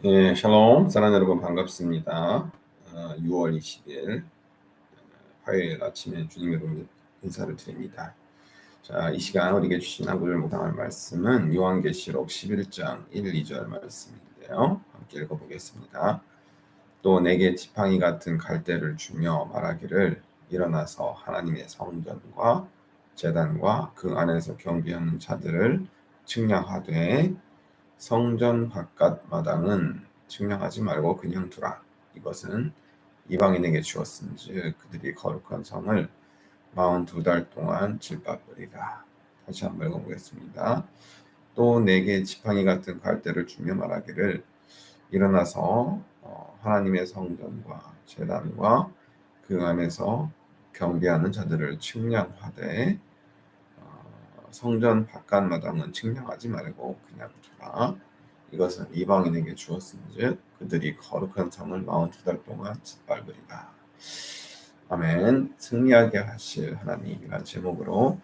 예, 샬롬, 사랑하는 여러분 반갑습니다. 6월 20일 화요일 아침에 주님 여러분 인사를 드립니다. 자, 이 시간 우리에게 주신 하루를 묵상할 말씀은 요한계시록 11장 1, 2절 말씀인데요. 함께 읽어보겠습니다. 또 내게 지팡이 같은 갈대를 주며 말하기를 일어나서 하나님의 성전과 제단과 그 안에서 경비하는 자들을 측량하되 성전 바깥 마당은 측량하지 말고 그냥 두라. 이것은 이방인에게 주었은즉 그들이 거룩한 성을 42달 동안 질밟으리라. 다시 한번 읽어보겠습니다. 또 내게 지팡이 같은 갈대를 주며 말하기를 일어나서 하나님의 성전과 제단과 그 안에서 경배하는 자들을 측량하되 성전 바깥 마당은 측량하지 말고 그냥 두라. 이것은 이방인에게 주었은즉 그들이 거룩한 성을 42달 동안 짓밟으리라. 아멘. 승리하게 하실 하나님이라는 제목으로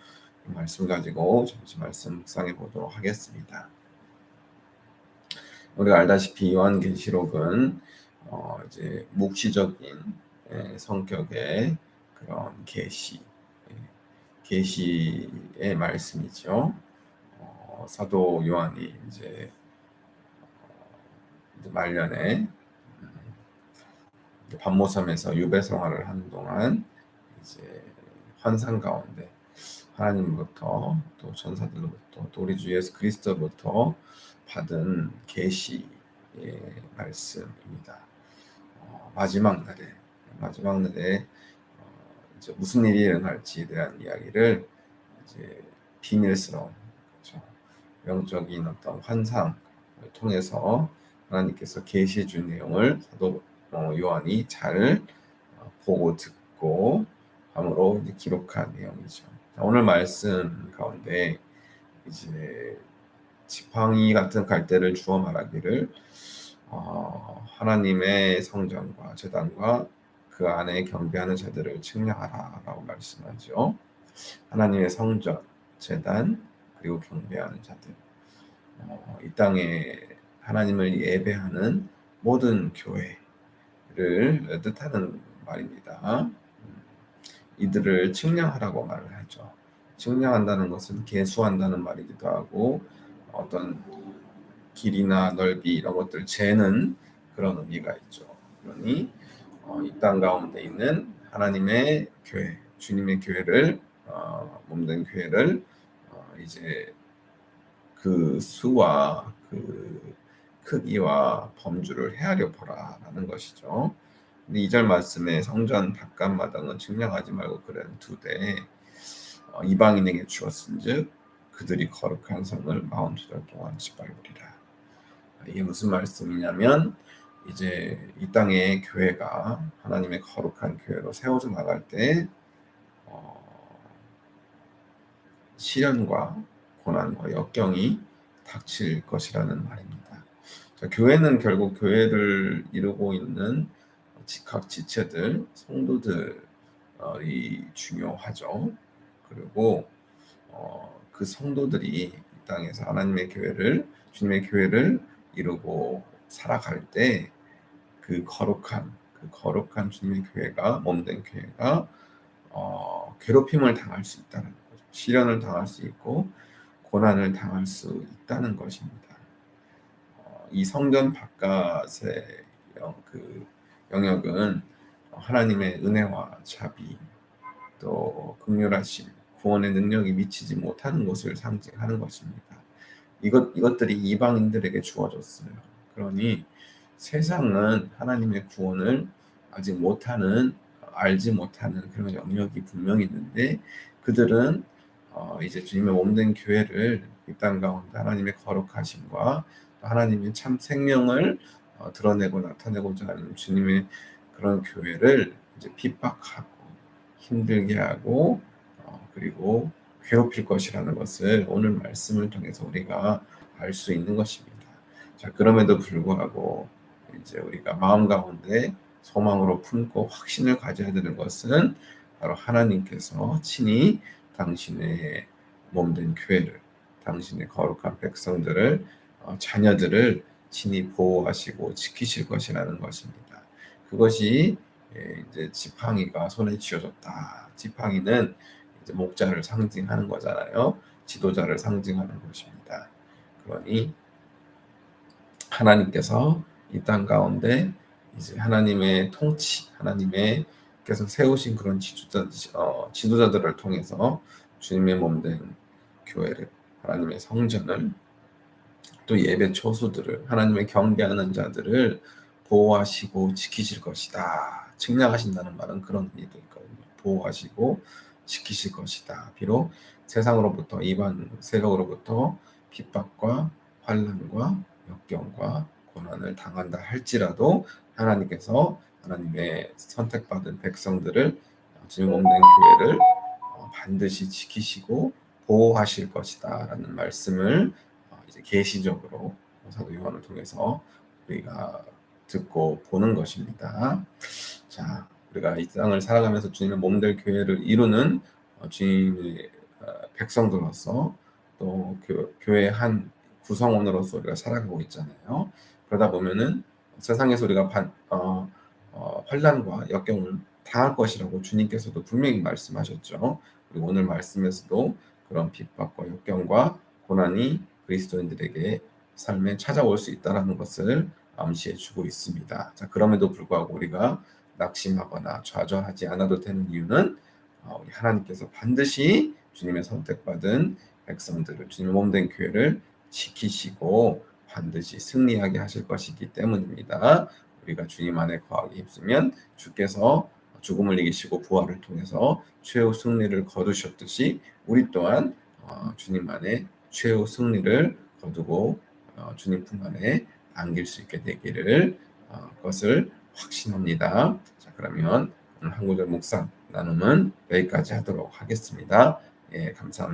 말씀 가지고 잠시 말씀 묵상해 보도록 하겠습니다. 우리가 알다시피 요한계시록은 이제 묵시적인 성격의 그런 계시의 말씀이죠. 사도 요한이 이제 말년에 반모섬에서 유배 생활을 하는 동안 이제 환상 가운데 하나님부터 또 천사들로부터 또 우리 주 예수 그리스도부터 받은 계시의 말씀입니다. 마지막 날에 이제 무슨 일이 일어날지에 대한 이야기를 이제 비밀스러운, 그렇죠, 영적인 어떤 환상을 통해서 하나님께서 계시해 준 내용을 사도 요한이 잘 보고 듣고 함으로 이제 기록한 내용이죠. 오늘 말씀 가운데 이제 지팡이 같은 갈대를 주어 말하기를 하나님의 성전과 제단과 그 안에 경배하는 자들을 측량하라라고 말씀하죠. 하나님의 성전, 제단, 그리고 경배하는 자들. 이 땅에 하나님을 예배하는 모든 교회를 뜻하는 말입니다. 이들을 측량하라고 말을 하죠. 측량한다는 것은 계수한다는 말이기도 하고 어떤 길이나 넓이 이런 것들 재는 그런 의미가 있죠. 그러니 이 땅 가운데 있는 하나님의 교회, 주님의 교회를 몸된 교회를 이제 그 수와 그 크기와 범주를 헤아려 보라라는 것이죠. 근데 2절 말씀에 성전 바깥 마당은 측량하지 말고 그런 두되 이방인에게 주었은즉 그들이 거룩한 성을 42달 동안 짓밟으리라. 이게 무슨 말씀이냐면 이제 이 땅의 교회가 하나님의 거룩한 교회로 세워져 나갈 때 시련과 고난과 역경이 닥칠 것이라는 말입니다. 자, 교회는 결국 교회를 이루고 있는 각 지체들, 성도들이 중요하죠. 그리고 그 성도들이 이 땅에서 하나님의 교회를, 주님의 교회를 이루고 살아갈 때 그 거룩한 주님의 교회가, 몸된 교회가 괴롭힘을 당할 수 있다는 거죠. 시련을 당할 수 있고 고난을 당할 수 있다는 것입니다. 이 성전 바깥의 그 영역은 하나님의 은혜와 자비, 또 긍휼하심, 구원의 능력이 미치지 못하는 곳을 상징하는 것입니다. 이것들이 이방인들에게 주어졌어요. 그러니 세상은 하나님의 구원을 아직 못하는, 알지 못하는 그런 영역이 분명히 있는데 그들은 이제 주님의 몸된 교회를 이 땅 가운데 하나님의 거룩하심과 하나님의 참 생명을 드러내고 나타내고자 하는 주님의 그런 교회를 이제 핍박하고 힘들게 하고 그리고 괴롭힐 것이라는 것을 오늘 말씀을 통해서 우리가 알 수 있는 것입니다. 자, 그럼에도 불구하고 이제 우리가 마음 가운데 소망으로 품고 확신을 가져야 되는 것은 바로 하나님께서 친히 당신의 몸된 교회를, 당신의 거룩한 백성들을, 자녀들을 친히 보호하시고 지키실 것이라는 것입니다. 그것이 이제 지팡이가 손에 쥐어졌다. 지팡이는 이제 목자를 상징하는 거잖아요. 지도자를 상징하는 것입니다. 그러니 하나님께서 이 땅 가운데 이제 하나님의 통치, 하나님의 께서 세우신 그런 지도자들을 통해서 주님의 몸된 교회를, 하나님의 성전을, 또 예배 초소들을, 하나님의 경배하는 자들을 보호하시고 지키실 것이다. 측량하신다는 말은 그런 의미도 있거든요. 보호하시고 지키실 것이다. 비록 세상으로부터, 이방 세력으로부터 핍박과 환난과 역경과 고난을 당한다 할지라도 하나님께서 하나님의 선택받은 백성들을, 주님 몸된 교회를 반드시 지키시고 보호하실 것이다라는 말씀을 이제 계시적으로 사도 요한을 통해서 우리가 듣고 보는 것입니다. 자, 우리가 이 땅을 살아가면서 주님의 몸될 교회를 이루는 주님의 백성들로서, 또 교회의 한 구성원으로서 우리가 살아가고 있잖아요. 그러다 보면은 세상에서 우리가 환난과 역경을 당할 것이라고 주님께서도 분명히 말씀하셨죠. 그리고 오늘 말씀에서도 그런 핍박과 역경과 고난이 그리스도인들에게 삶에 찾아올 수 있다는 것을 암시해 주고 있습니다. 자, 그럼에도 불구하고 우리가 낙심하거나 좌절하지 않아도 되는 이유는 우리 하나님께서 반드시 주님의 선택받은 백성들을, 주님의 몸된 교회를 지키시고 반드시 승리하게 하실 것이기 때문입니다. 우리가 주님 안에 거하기 힘쓰면 주께서 죽음을 이기시고 부활을 통해서 최후 승리를 거두셨듯이 우리 또한 주님 안에 최후 승리를 거두고 주님 품 안에 안길 수 있게 되기를 것을 확신합니다. 자, 그러면 오늘 한 구절 묵상 나눔은 여기까지 하도록 하겠습니다. 예, 감사합니다.